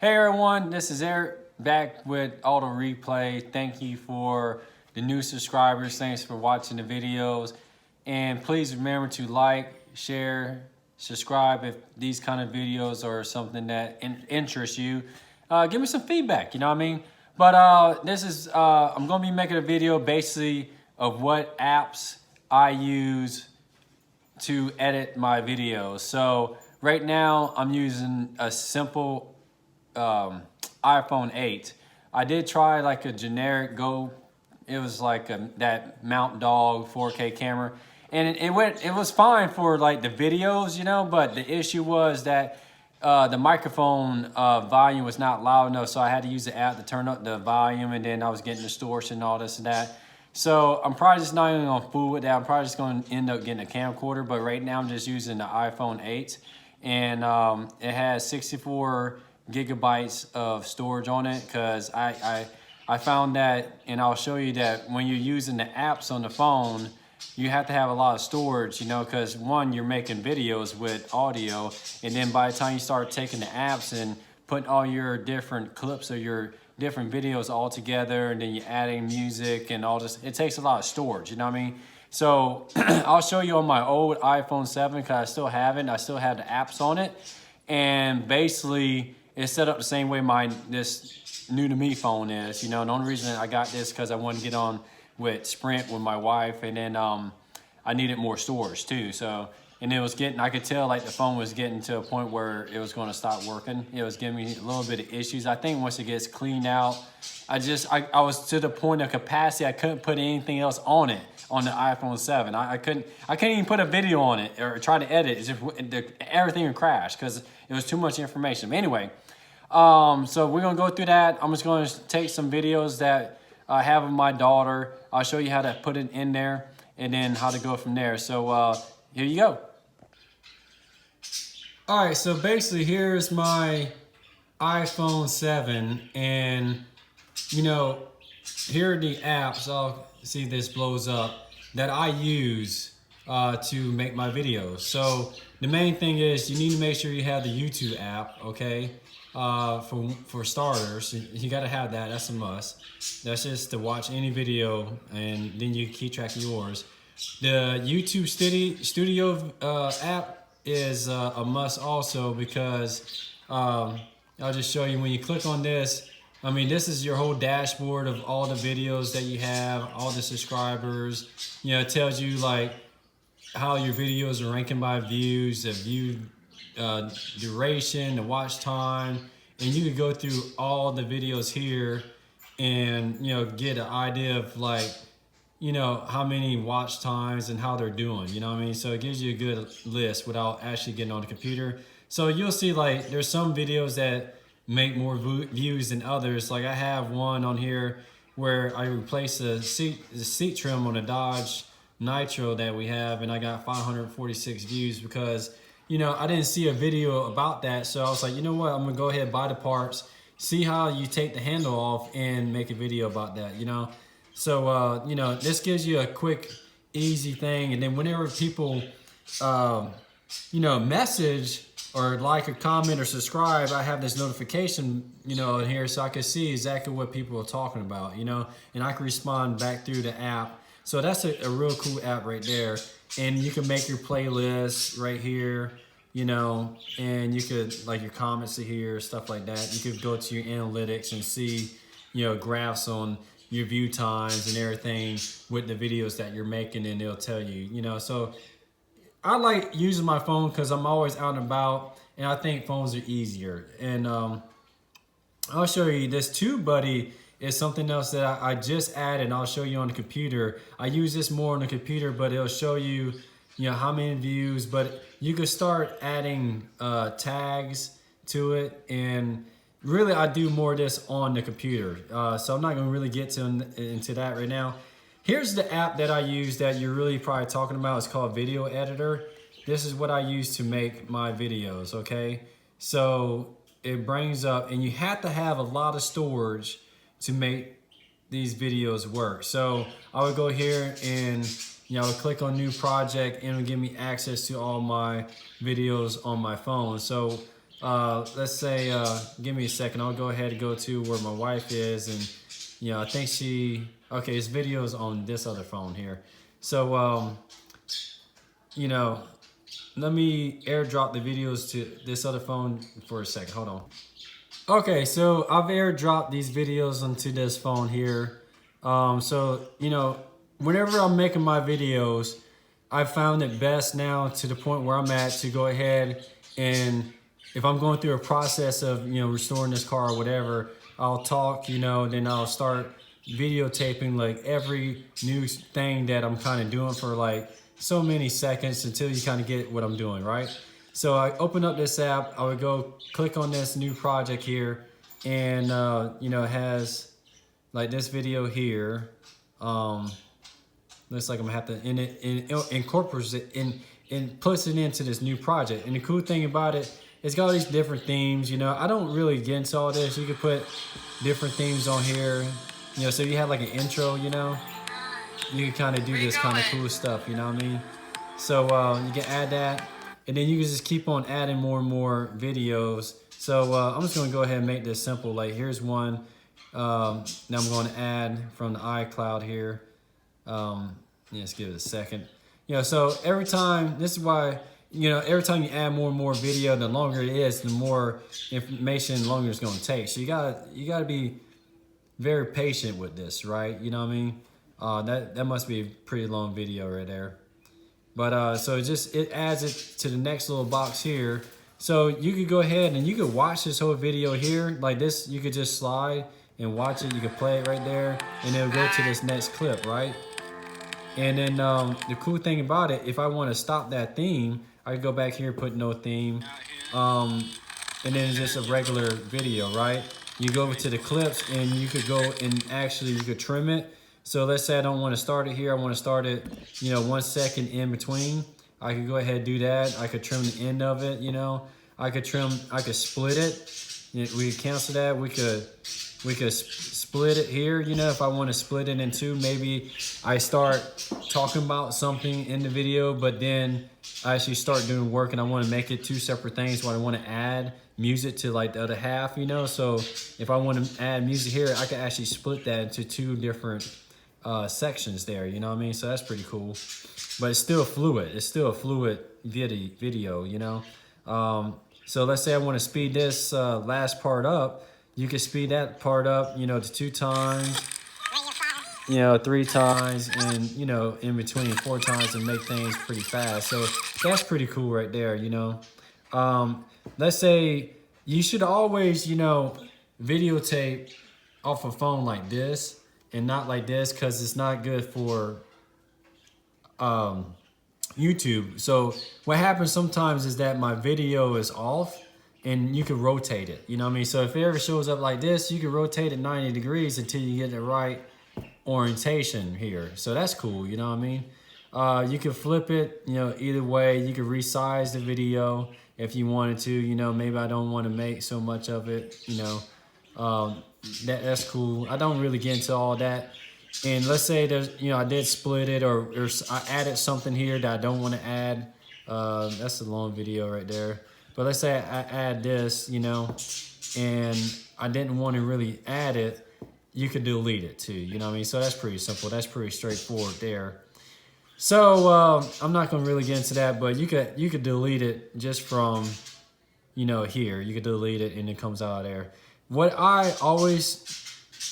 Hey everyone, this is Eric back with Auto Replay. Thank you for the new subscribers. Thanks for watching the videos. And please remember to like, share, subscribe if these kind of videos are something that interests you. Give me some feedback, you know what I mean? But I'm going to be making a video basically of what apps I use to edit my videos. So right now I'm using a simple iPhone 8. I did try like a generic it was like that Mount Dog 4K camera, and it was fine for like the videos, you know, but the issue was that the microphone volume was not loud enough, so I had to use the app to turn up the volume, and then I was getting distortion and all this and that. So I'm probably just not even gonna fool with that. I'm probably just gonna end up getting a camcorder, but right now I'm just using the iPhone 8, and it has 64 gigabytes of storage on it, because I found that, and I'll show you that when you're using the apps on the phone, you have to have a lot of storage, you know, because one, you're making videos with audio, and then by the time you start taking the apps and putting all your different clips or your different videos all together, and then you're adding music and all this, it takes a lot of storage, you know what I mean? So I'll show you on my old iPhone 7, because I still have it, I still have the apps on it, and basically it's set up the same way this new to me phone is, you know. And the only reason I got this because I wanted to get on with Sprint with my wife, and then I needed more storage too. So, and it was I could tell like the phone was getting to a point where it was going to stop working. It was giving me a little bit of issues. I think once it gets cleaned out, I was to the point of capacity. I couldn't put anything else on it on the iPhone 7. I couldn't even put a video on it or try to edit. It's just everything would crash because it was too much information. But anyway, so we're gonna go through that. I'm just gonna take some videos that I have of my daughter. I'll show you how to put it in there and then how to go from there. So here you go. All right, so basically here's my iPhone 7, and you know, here are the apps, I'll see if this blows up, that I use to make my videos. So the main thing is you need to make sure you have the YouTube app, okay? For starters, you got to have that. That's a must. That's just to watch any video, and then you keep track of yours. The YouTube Studio app is a must also, because I'll just show you when you click on this. I mean, this is your whole dashboard of all the videos that you have, all the subscribers. You know, it tells you like how your videos are ranking by views, the view duration, the watch time, and you can go through all the videos here and, you know, get an idea of like, you know, how many watch times and how they're doing, you know what I mean? So it gives you a good list without actually getting on the computer. So you'll see like there's some videos that make more views than others. Like I have one on here where I replaced the seat trim on a Dodge Nitro that we have, and I got 546 views because, you know, I didn't see a video about that. So I was like, you know what, I'm gonna go ahead and buy the parts, see how you take the handle off, and make a video about that, you know? So, you know, this gives you a quick, easy thing. And then whenever people, you know, message or like or comment or subscribe, I have this notification, you know, in here, so I can see exactly what people are talking about, you know, and I can respond back through the app. So that's a real cool app right there. And you can make your playlist right here, you know, and you could like your comments are here, stuff like that. You could go to your analytics and see, you know, graphs on your view times and everything with the videos that you're making, and they'll tell you, you know. So I like using my phone because I'm always out and about, and I think phones are easier. And I'll show you this Tubebuddy is something else that I just added, and I'll show you on the computer. I use this more on the computer, but it'll show you, you know, how many views, but you could start adding tags to it, and really I do more of this on the computer. So I'm not gonna really get into that right now. Here's the app that I use that you're really probably talking about. It's called Video Editor. This is what I use to make my videos, okay? So it brings up, and you have to have a lot of storage to make these videos work. So I would go here and, you know, click on new project, and it'll give me access to all my videos on my phone. So let's say, give me a second. I'll go ahead and go to where my wife is, and you know, I think okay, his video's on this other phone here. So, you know, let me airdrop the videos to this other phone for a second. Hold on. Okay, so I've airdropped these videos onto this phone here. So, you know, whenever I'm making my videos, I found it best now to the point where I'm at to go ahead and if I'm going through a process of, you know, restoring this car or whatever, I'll talk, you know, then I'll start videotaping like every new thing that I'm kind of doing for like so many seconds until you kind of get what I'm doing, right? So I open up this app, I would go click on this new project here, and you know, it has like this video here. Looks like I'm gonna have to, and it incorporates it and puts it into this new project. And the cool thing about it, it's got all these different themes. You know, I don't really get into all this. You could put different themes on here. You know, so you have like an intro. You know, you can kind of do this kind of cool stuff. You know what I mean? So you can add that, and then you can just keep on adding more and more videos. So I'm just gonna go ahead and make this simple. Like here's one. Now I'm going to add from the iCloud here. Let's give it a second. You know, so every time, this is why, you know, every time you add more and more video, the longer it is, the more information, the longer it's going to take. So you gotta be very patient with this, right? You know what I mean? That must be a pretty long video right there. But so it adds it to the next little box here. So you could go ahead and you could watch this whole video here like this. You could just slide and watch it. You could play it right there, and it'll go to this next clip, right? And then the cool thing about it, if I want to stop that theme, I can go back here, put no theme, and then it's just a regular video, right? You go over to the clips, and you could go and actually you could trim it. So let's say I don't want to start it here. I want to start it, you know, 1 second in between. I could go ahead and do that. I could trim the end of it, you know. I could split it. We could cancel that. We could split it here, you know, if I want to split it in two. Maybe I start talking about something in the video, but then I actually start doing work and I want to make it two separate things where I want to add music to like the other half, you know. So if I want to add music here, I can actually split that into two different sections there, you know what I mean? So that's pretty cool, but it's still fluid. It's still a fluid video, you know. So let's say I want to speed this last part up. You can speed that part up, you know, to 2 times, you know, 3 times, and, you know, in between 4 times and make things pretty fast. So that's pretty cool right there, you know. Let's say you should always, you know, videotape off a phone like this and not like this because it's not good for YouTube. So what happens sometimes is that my video is off and you can rotate it, you know what I mean? So if it ever shows up like this, you can rotate it 90 degrees until you get the right orientation here. So that's cool, you know what I mean? You can flip it, you know, either way. You can resize the video if you wanted to, you know, maybe I don't want to make so much of it, you know, that's cool. I don't really get into all that. And let's say there's, you know, I did split it or I added something here that I don't want to add. That's a long video right there. But let's say I add this, you know, and I didn't want to really add it. You could delete it too, you know what I mean? So that's pretty simple. That's pretty straightforward there. So I'm not going to really get into that, but you could delete it just from, you know, here. You could delete it and it comes out of there. What I always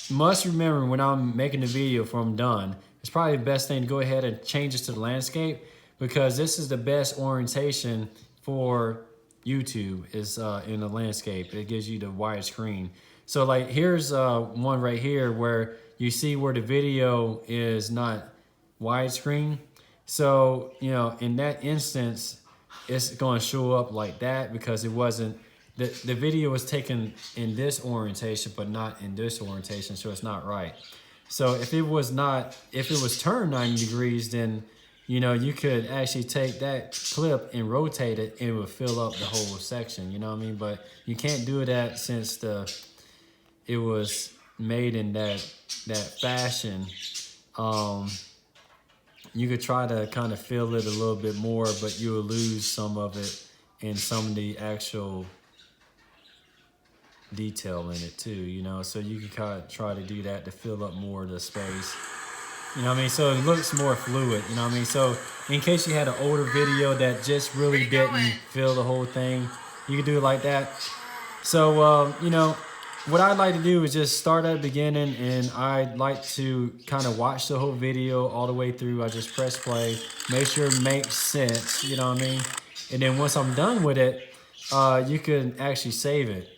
must remember when I'm making the video before I'm done, it's probably the best thing to go ahead and change this to the landscape, because this is the best orientation for YouTube is in the landscape. It gives you the wide screen. So like here's one right here where you see where the video is not widescreen. So, you know, in that instance, it's going to show up like that because it wasn't, the video was taken in this orientation, but not in this orientation. So it's not right. So if it was turned 90 degrees, then, you know, you could actually take that clip and rotate it and it would fill up the whole section, you know what I mean? But you can't do that since it was made in that fashion. You could try to kind of fill it a little bit more, but you will lose some of it in some of the actual detail in it too, you know, so you can kind of try to do that to fill up more of the space. You know what I mean? So it looks more fluid, you know what I mean? So in case you had an older video that just really didn't fill the whole thing, you could do it like that. So, you know, what I'd like to do is just start at the beginning, and I'd like to kind of watch the whole video all the way through. I just press play, make sure it makes sense, you know what I mean? And then once I'm done with it, you can actually save it.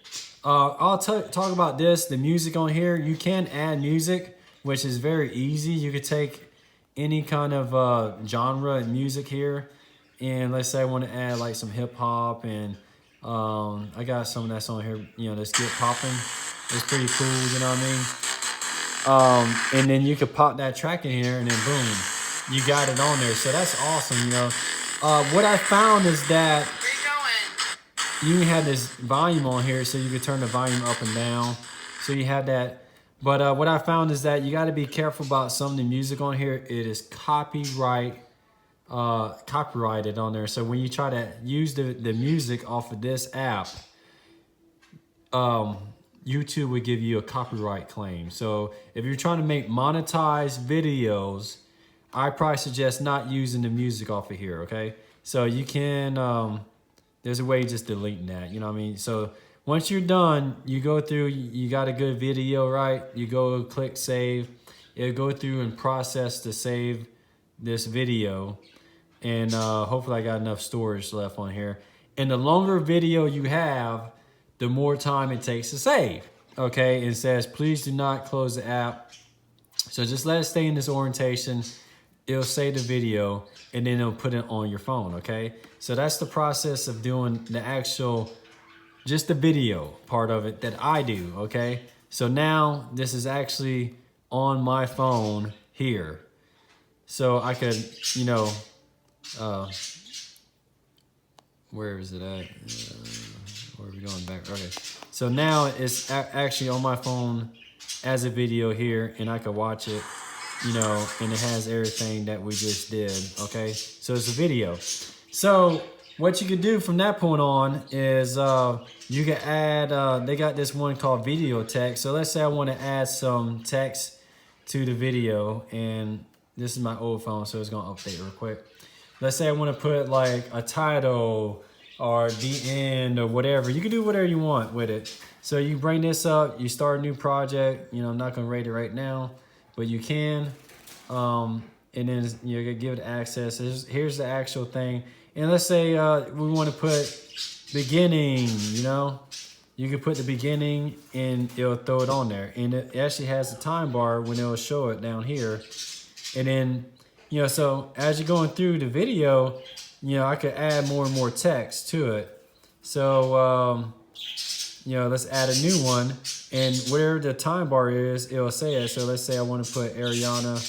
I'll talk about this, the music on here. You can add music, which is very easy. You could take any kind of genre and music here. And let's say I want to add like some hip hop, and I got some that's on here, you know, let's get popping. It's pretty cool, you know what I mean? And then you could pop that track in here, and then boom, you got it on there. So that's awesome, you know. What I found is that you have this volume on here, so you can turn the volume up and down. So you have that. But what I found is that you got to be careful about some of the music on here. It is copyrighted on there. So when you try to use the music off of this app, YouTube would give you a copyright claim. So if you're trying to make monetized videos, I probably suggest not using the music off of here, okay? So you can, there's a way of just deleting that, you know what I mean? So once you're done, you go through, you got a good video, right? You go click save. It'll go through and process to save this video. And hopefully I got enough storage left on here. And the longer video you have, the more time it takes to save. Okay, it says, please do not close the app. So just let it stay in this orientation. It'll save the video, and then it'll put it on your phone, okay? So that's the process of doing the actual, just the video part of it that I do, okay? So now this is actually on my phone here. So I could, you know, where is it at? Where are we going back? Okay. So now it's actually on my phone as a video here, and I could watch it, you know, and it has everything that we just did, okay? So it's a video. So what you could do from that point on is you can add, they got this one called video text. So let's say I want to add some text to the video, and this is my old phone, so it's gonna update real quick. Let's say I want to put like a title or the end or whatever. You can do whatever you want with it. So you bring this up, you start a new project. You know, I'm not gonna rate it right now, but you can. And then you're gonna give it access. Here's the actual thing. And let's say we want to put beginning, you know. You can put the beginning and it'll throw it on there. And it actually has a time bar when it'll show it down here. And then, you know, so as you're going through the video, you know, I could add more and more text to it. So, you know, let's add a new one. And where the time bar is, it'll say it. So let's say I want to put Ariana,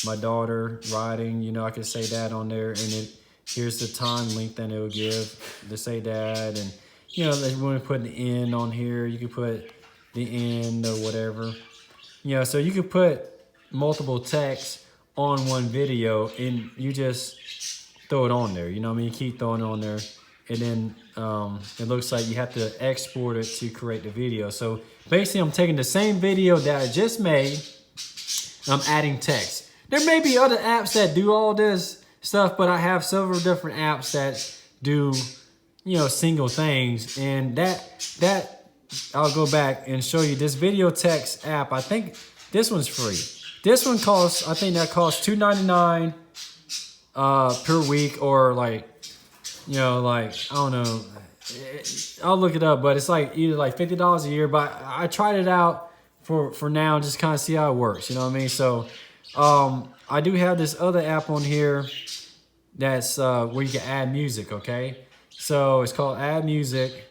my daughter, riding. You know, I could say that on there. And then here's the time length that it'll give to say that. And, you know, if you want to put the end on here, you could put the end or whatever. You know, so you could put multiple text on one video, and you just throw it on there, you know what I mean? You keep throwing it on there, and then it looks like you have to export it to create the video. So basically I'm taking the same video that I just made, I'm adding text. There may be other apps that do all this stuff, but I have several different apps that do, you know, single things. And that I'll go back and show you this video text app. I think this one's free. This one costs, I think that costs $2.99 per week, or like, you know, like, I don't know. I'll look it up, but it's like either like $50 a year. But I tried it out for now, just kind of see how it works. You know what I mean? So I do have this other app on here that's where you can add music. Okay, so it's called Add Music,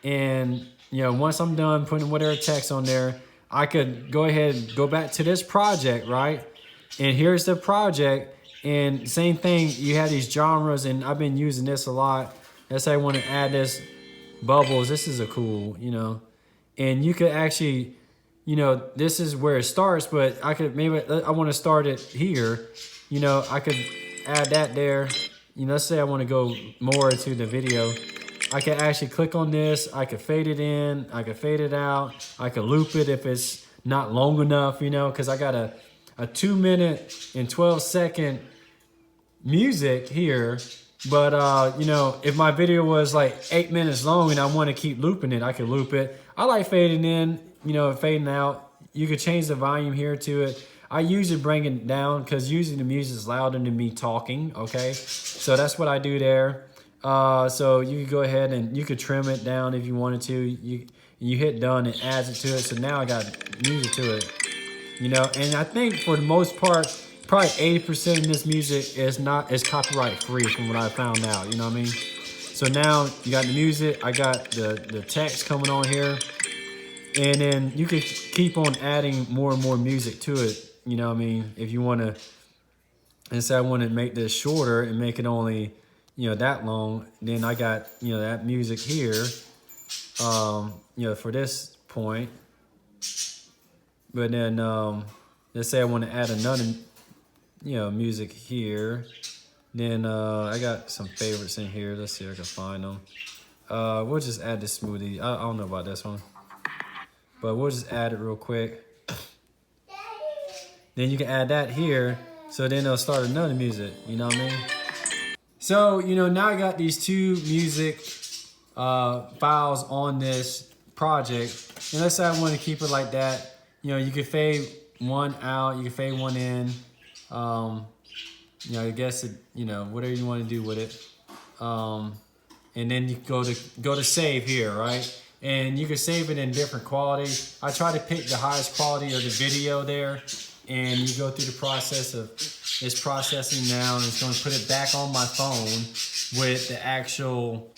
and you know, once I'm done putting whatever text on there, I could go ahead and go back to this project, right? And here's the project, and same thing, you have these genres, and I've been using this a lot. Let's say I want to add this bubbles. This is a cool, you know, and you could actually, you know, this is where it starts, but I could, maybe I want to start it here. You know, I could add that there. You know, let's say I want to go more into the video. I can actually click on this. I can fade it in. I can fade it out. I can loop it if it's not long enough, you know, because I got a 2 minute and 12-second music here. But, you know, if my video was like 8 minutes long and I want to keep looping it, I can loop it. I like fading in, you know, fading out. You could change the volume here to it. I usually bring it down because usually the music is louder than me talking, okay? So that's what I do there. So you can go ahead and you could trim it down if you wanted to. You hit done, it adds it to it. So now I got music to it, you know? And I think for the most part, probably 80% of this music is copyright free from what I found out, you know what I mean? So now you got the music, I got the text coming on here. And then you can keep on adding more and more music to it. You know what I mean? If you want to, and say I want to make this shorter and make it only, you know, that long, then I got, you know, that music here, you know, for this point. But then, let's say I want to add another, you know, music here. Then I got some favorites in here. Let's see if I can find them. We'll just add this smoothie. I don't know about this one. But we'll just add it real quick. Then you can add that here. So then it'll start another music. You know what I mean? So, you know, now I got these two music files on this project. And let's say I want to keep it like that. You know, you can fade one out. You can fade one in. You know, I guess, you know, whatever you want to do with it. And then you go to save here, right? And you can save it in different quality. I try to pick the highest quality of the video there. And you go through the process of it's processing now, and it's going to put it back on my phone with the actual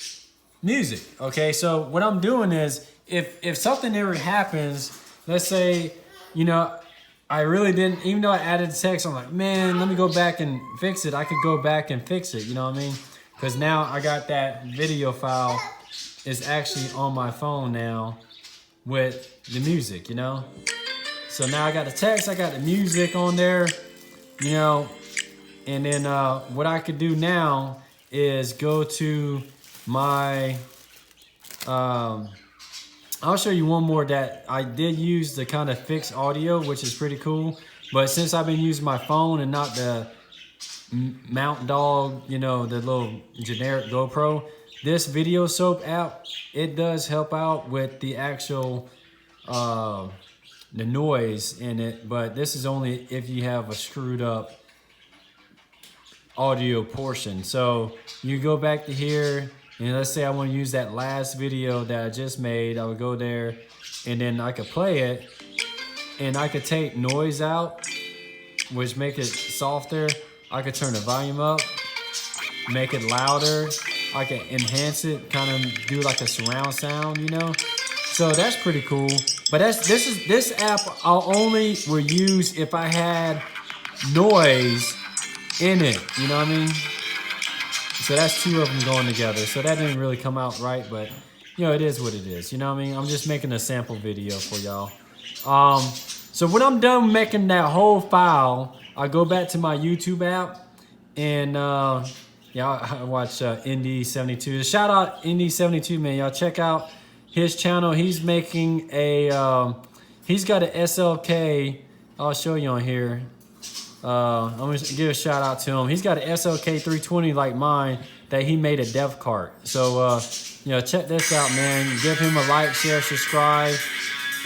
music. Okay, so what I'm doing is if something ever happens, let's say, you know, I really didn't, even though I added the text, I'm like, man, let me go back and fix it. I could go back and fix it, you know what I mean? Because now I got that video file. Is actually on my phone now with the music, you know? So now I got the text, I got the music on there, you know? And then what I could do now is go to my, I'll show you one more that I did use to kind of fix audio, which is pretty cool. But since I've been using my phone and not the Mount Dog, you know, the little generic GoPro, this Videosoap app, it does help out with the actual, the noise in it, but this is only if you have a screwed up audio portion. So you go back to here, and let's say I want to use that last video that I just made. I would go there, and then I could play it, and I could take noise out, which make it softer. I could turn the volume up, make it louder. I can enhance it, kind of do like a surround sound, you know? So that's pretty cool. But this app I'll only will use if I had noise in it, you know what I mean? So that's two of them going together. So that didn't really come out right, but you know, it is what it is, you know what I mean? I'm just making a sample video for y'all. So when I'm done making that whole file, I go back to my YouTube app and yeah, I watch Indy72. Shout out Indy72, man. Y'all check out his channel. He's making a, he's got an SLK. I'll show you on here. I'm gonna give a shout out to him. He's got an SLK 320 like mine that he made a dev cart. So, you know, check this out, man. Give him a like, share, subscribe.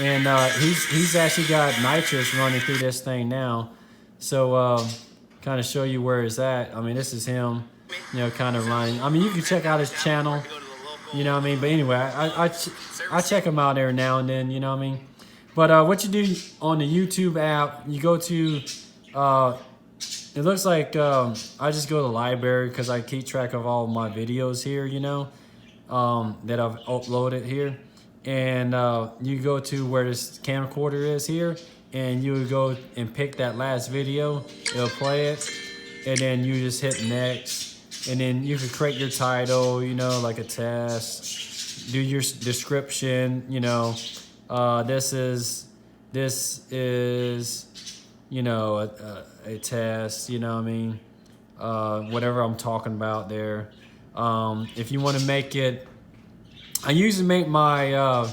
And he's actually got nitrous running through this thing now. So, kind of show you where it's at. I mean, this is him. You know, kind of running. I mean, you can check out his channel, you know what I mean? But anyway, I check him out every now and then, you know what I mean? But what you do on the YouTube app, you go to, it looks like I just go to the library because I keep track of all my videos here, you know, that I've uploaded here. And you go to where this camcorder is here, and you would go and pick that last video. It'll play it, and then you just hit next. And then you can create your title, you know, like a test, do your description, you know, this is, you know, a test, you know what I mean? Whatever I'm talking about there. If you want to make it I usually make my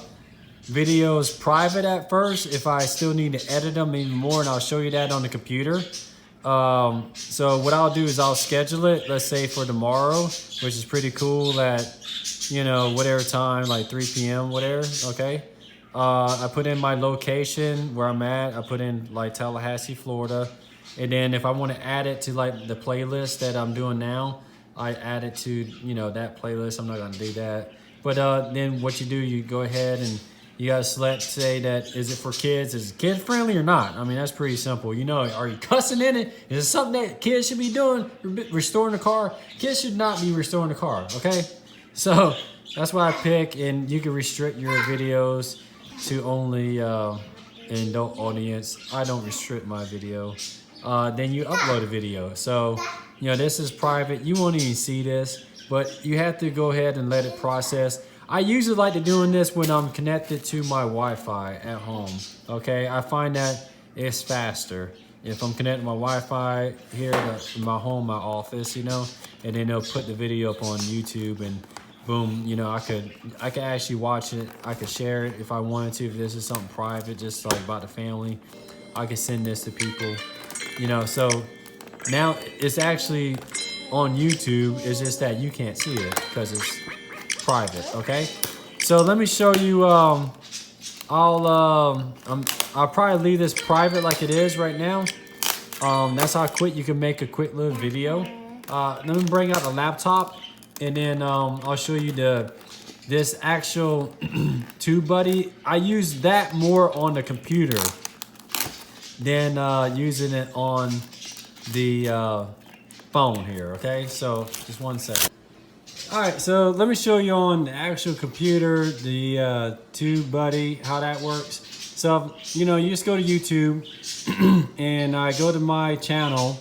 videos private at first if I still need to edit them even more, and I'll show you that on the computer. So what I'll do is I'll schedule it, let's say for tomorrow, which is pretty cool at, you know, whatever time, like 3 p.m., whatever, okay? I put in my location where I'm at. I put in like Tallahassee, Florida. And then if I want to add it to like the playlist that I'm doing now, I add it to, you know, that playlist. I'm not going to do that. But then what you do, you go ahead and you got to select, say that, is it for kids? Is it kid friendly or not? I mean, that's pretty simple. You know, are you cussing in it? Is it something that kids should be doing? Restoring the car? Kids should not be restoring the car, okay? So that's what I pick, and you can restrict your videos to only an adult audience. I don't restrict my video. Then you upload a video. So, you know, this is private. You won't even see this, but you have to go ahead and let it process. I usually like to doing this when I'm connected to my Wi-Fi at home, okay? I find that it's faster. If I'm connected to my Wi-Fi here in my home, my office, you know, and then they'll put the video up on YouTube, and boom, you know, I could actually watch it. I could share it if I wanted to. If this is something private, just like about the family, I could send this to people, you know. So now it's actually on YouTube. It's just that you can't see it because it's private, okay? So let me show you. I'll probably leave this private like it is right now. That's how quick you can make a quick little video. Let me bring out the laptop, and then I'll show you this actual Tubebuddy. I use that more on the computer than using it on the phone here, okay? So just one second. All right, so let me show you on the actual computer, the Tubebuddy, how that works. So, you know, you just go to YouTube, and I go to my channel,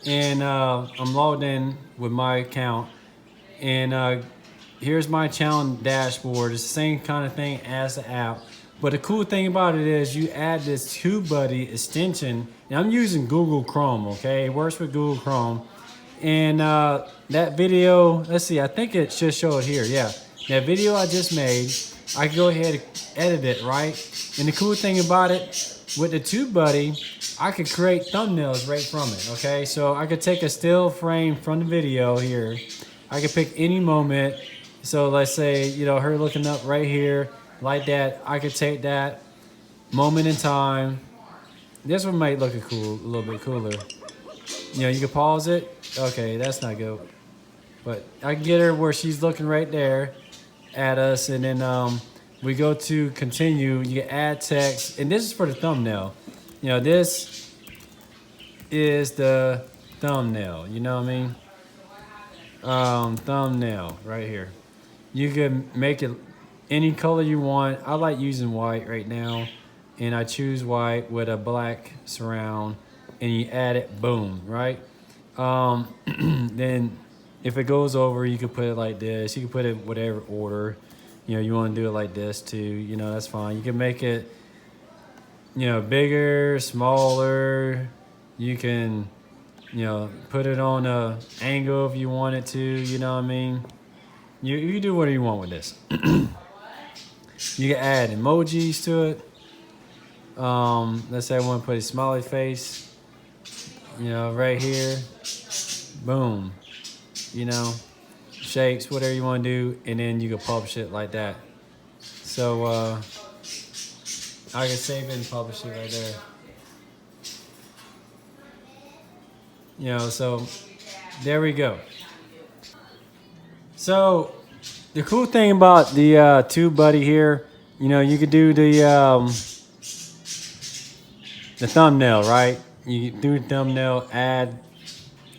and I'm logged in with my account, and here's my channel dashboard. It's the same kind of thing as the app, but the cool thing about it is you add this Tubebuddy extension, and I'm using Google Chrome, okay? It works with Google Chrome. And that video, let's see, I think it should show it here. Yeah, that video I just made, I can go ahead and edit it, right? And the cool thing about it, with the Tubebuddy, I could create thumbnails right from it, okay? So I could take a still frame from the video here. I could pick any moment. So let's say, you know, her looking up right here, like that. I could take that moment in time. This one might look a little bit cooler. You know, you can pause it. Okay, that's not good. But I can get her where she's looking right there at us, and then we go to continue. You can add text, and this is for the thumbnail. You know, this is the thumbnail. You know what I mean? Thumbnail right here. You can make it any color you want. I like using white right now, and I choose white with a black surround. And you add it, boom, right? Then if it goes over, you can put it like this. You can put it whatever order. You know, you want to do it like this too. You know, that's fine. You can make it, you know, bigger, smaller. You can, you know, put it on a angle if you want it to. You know what I mean? You do whatever you want with this. You can add emojis to it. Let's say I want to put a smiley face. You know, right here, boom, you know, shapes, whatever you want to do, and then you can publish it like that. So I can save it and publish it right there. You know, so there we go. So the cool thing about the Tubebuddy here, you know, you could do the thumbnail, right? You do thumbnail, add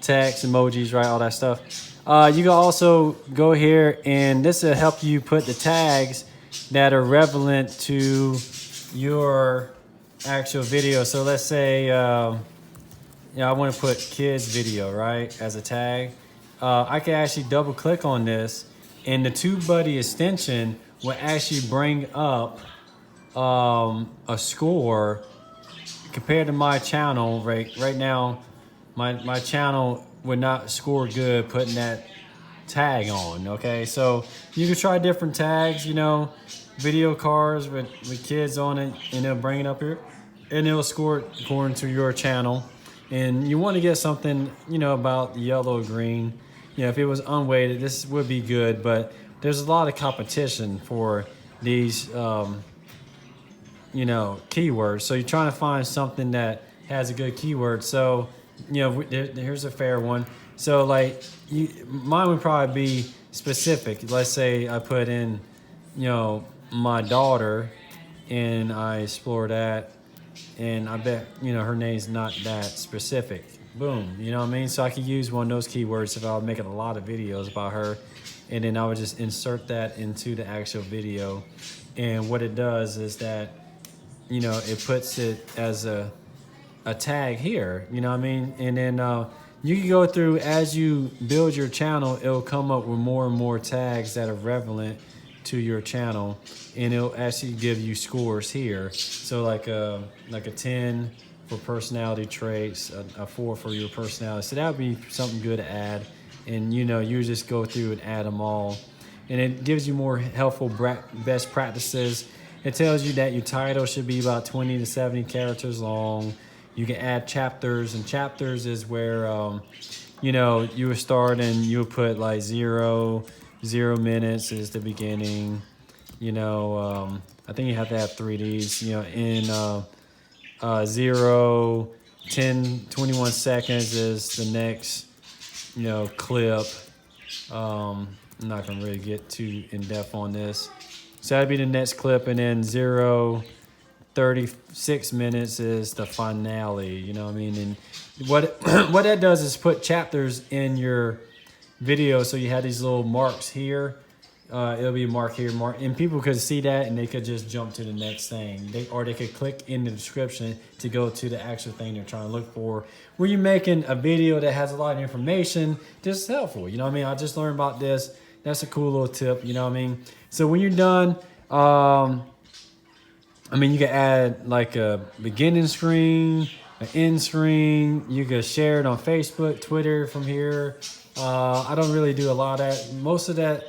text, emojis, right? All that stuff. You can also go here, and this will help you put the tags that are relevant to your actual video. So let's say, yeah, I want to put kids video, right, as a tag. I can actually double click on this, and the Tubebuddy extension will actually bring up a score. Compared to my channel, right now, my channel would not score good putting that tag on, okay? So you can try different tags, you know, video cars with kids on it, and it'll bring it up here, and it'll score it according to your channel. And you want to get something, you know, about yellow or green. You know, if it was unweighted, this would be good, but there's a lot of competition for these, you know, keywords. So you're trying to find something that has a good keyword. So, you know, here's a fair one. So like, mine would probably be specific. Let's say I put in, you know, my daughter, and I explore that, and I bet, you know, her name's not that specific. Boom, you know what I mean? So I could use one of those keywords if I was making a lot of videos about her, and then I would just insert that into the actual video. And what it does is that, you know, it puts it as a tag here, you know what I mean? And then you can go through, as you build your channel, it'll come up with more and more tags that are relevant to your channel, and it'll actually give you scores here. So like a 10 for personality traits, a 4 for your personality. So that would be something good to add. And you know, you just go through and add them all. And it gives you more helpful best practices. It tells you that your title should be about 20 to 70 characters long. You can add chapters, and chapters is where, you know, you would start and you would put like 0 minutes is the beginning. You know, I think you have to have 3Ds, you know, in 0, 10, 21 seconds is the next, you know, clip. I'm not gonna really get too in depth on this. So that'd be the next clip, and then 36 minutes is the finale, you know what I mean? And what that does is put chapters in your video. So you have these little marks here. It'll be mark here, mark, and people could see that and they could just jump to the next thing. Or they could click in the description to go to the actual thing they're trying to look for. When you're making a video that has a lot of information, this is helpful, you know what I mean? I just learned about this. That's a cool little tip, you know what I mean? So when you're done, I mean, you can add like a beginning screen, an end screen. You can share it on Facebook, Twitter from here. I don't really do a lot of that. Most of that,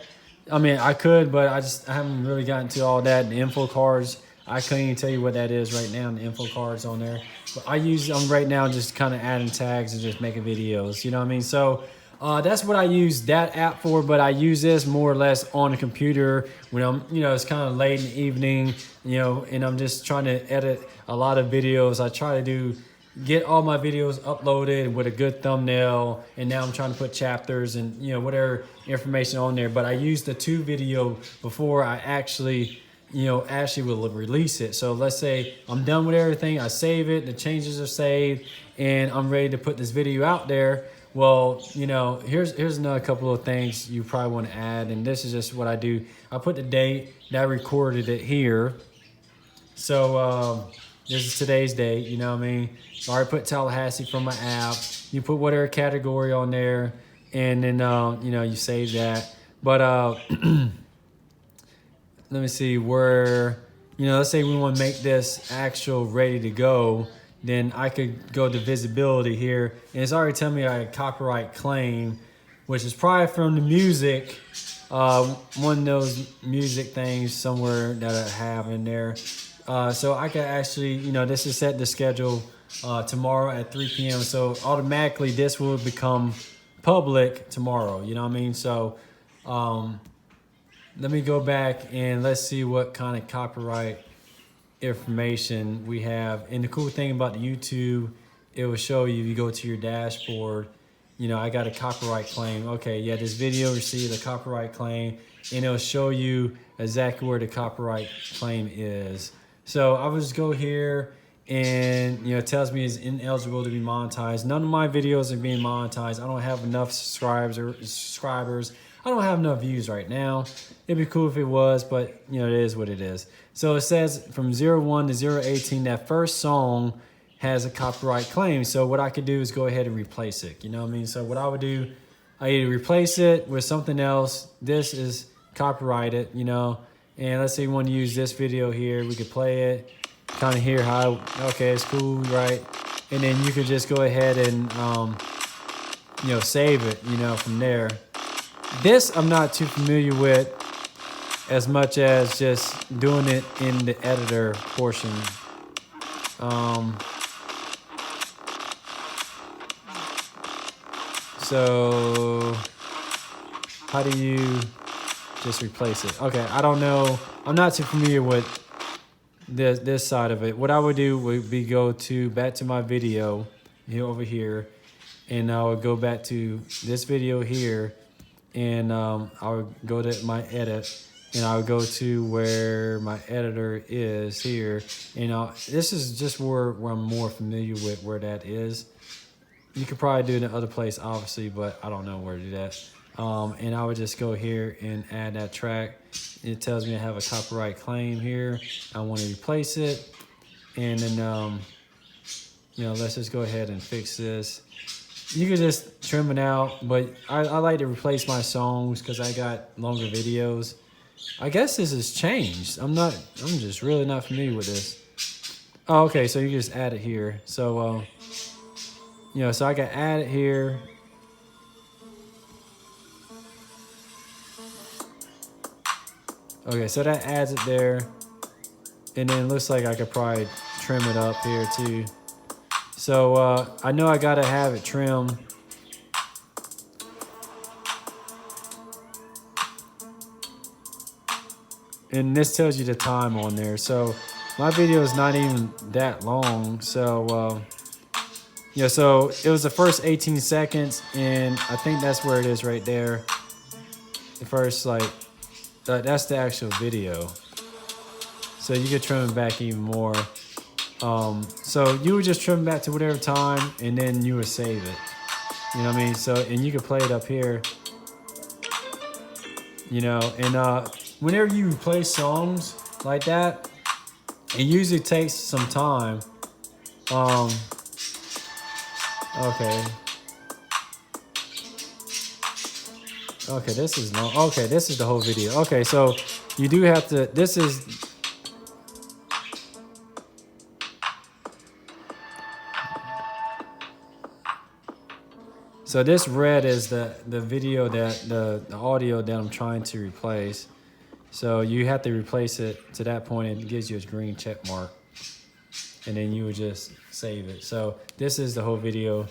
I mean, I could, but I haven't really gotten to all that. The info cards, I couldn't even tell you what that is right now, the info cards on there. But I use them right now, just kind of adding tags and just making videos, you know what I mean? So that's what I use that app for, but I use this more or less on the computer when I'm, you know, it's kind of late in the evening, you know, and I'm just trying to edit a lot of videos. I try to get all my videos uploaded with a good thumbnail, and now I'm trying to put chapters and, you know, whatever information on there. But I used the Tube video before I actually, you know, will release it. So let's say I'm done with everything, I save it, the changes are saved, and I'm ready to put this video out there. Well, you know, here's another couple of things you probably want to add, and this is just what I do. I put the date that I recorded it here. So this is today's date, you know what I mean? So I put Tallahassee from my app. You put whatever category on there, and then you know, you save that. But let me see where, you know, let's say we want to make this actual ready to go. Then I could go to visibility here, and it's already telling me I had a copyright claim, which is probably from the music, one of those music things somewhere that I have in there. So I could actually, you know, this is set to schedule tomorrow at 3 p.m. So automatically this will become public tomorrow, you know what I mean? So let me go back and let's see what kind of copyright information we have. And the cool thing about the YouTube, it will show you, if you go to your dashboard, you know, I got a copyright claim. Okay, yeah, this video received a copyright claim, and it'll show you exactly where the copyright claim is. So I would just go here, and you know, it tells me it's ineligible to be monetized. None of my videos are being monetized. I don't have enough subscribers. I don't have enough views right now. It'd be cool if it was, but you know, it is what it is. So it says from 01 to 018, that first song has a copyright claim. So what I could do is go ahead and replace it. You know what I mean? So what I would do, I either replace it with something else. This is copyrighted, you know. And let's say we want to use this video here. We could play it, kind of hear how, okay, it's cool, right? And then you could just go ahead and, you know, save it, you know, from there. This I'm not too familiar with as much as just doing it in the editor portion. So how do you just replace it? Okay, I don't know. I'm not too familiar with this side of it. What I would do would be go back to my video here over here, and I would go back to this video here, and I would go to my edit, and I would go to where my editor is here. And this is just where I'm more familiar with where that is. You could probably do it in other place, obviously, but I don't know where to do that. And I would just go here and add that track. It tells me I have a copyright claim here. I want to replace it. And then, let's just go ahead and fix this. You can just trim it out, but I like to replace my songs because I got longer videos. I guess this has changed. I'm just really not familiar with this. Oh, okay, so you just add it here. So, so I can add it here. Okay, so that adds it there. And then it looks like I could probably trim it up here too. So I know I gotta have it trimmed. And this tells you the time on there. So my video is not even that long. So so it was the first 18 seconds, and I think that's where it is right there. The first, that's the actual video. So you could trim it back even more. So you would just trim it back to whatever time, and then you would save it. You know what I mean? So, and you could play it up here. And whenever you replace songs like that, it usually takes some time. Okay. Okay, this is long. Okay, this is the whole video. Okay, so you do have to, this is, so this red is the video that, the audio that I'm trying to replace. So you have to replace it to that point, and it gives you a green check mark. And then you would just save it. So this is the whole video.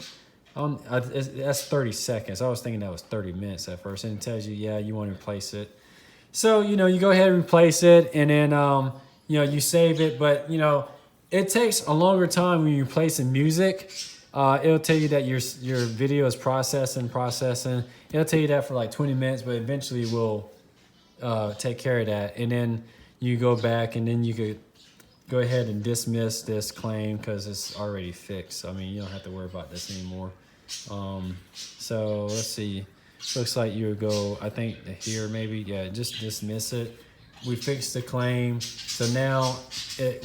That's 30 seconds. I was thinking that was 30 minutes at first, and it tells you, yeah, you want to replace it. So, you go ahead and replace it, and then, you save it. But, it takes a longer time when you're replacing music. It'll tell you that your video is processing. It'll tell you that for like 20 minutes, but eventually we'll take care of that. And then you go back, and then you could go ahead and dismiss this claim because it's already fixed. I mean, you don't have to worry about this anymore. So let's see. Looks like you would go, I think here maybe, yeah, just dismiss it. We fixed the claim. So now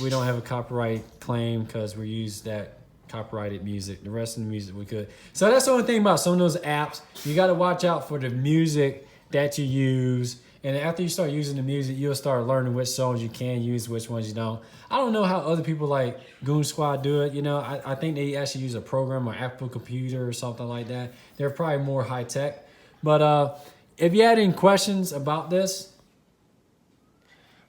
we don't have a copyright claim because we used that copyrighted music. The rest of the music we could. So that's the only thing about some of those apps. You got to watch out for the music that you use. And after you start using the music, you'll start learning which songs you can use, which ones you don't. I don't know how other people like Goon Squad do it. I think they actually use a program or Apple computer or something like that. They're probably more high tech. But if you had any questions about this,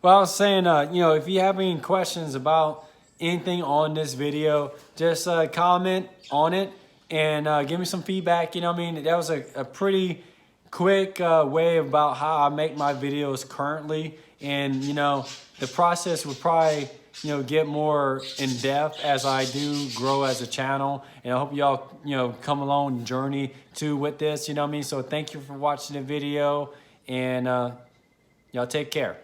well, I was saying, if you have any questions about anything on this video, just comment on it and give me some feedback. That was a pretty quick way about how I make my videos currently, and the process would probably get more in depth as I do grow as a channel, and I hope y'all come along the journey too with this. So thank you for watching the video, and y'all take care.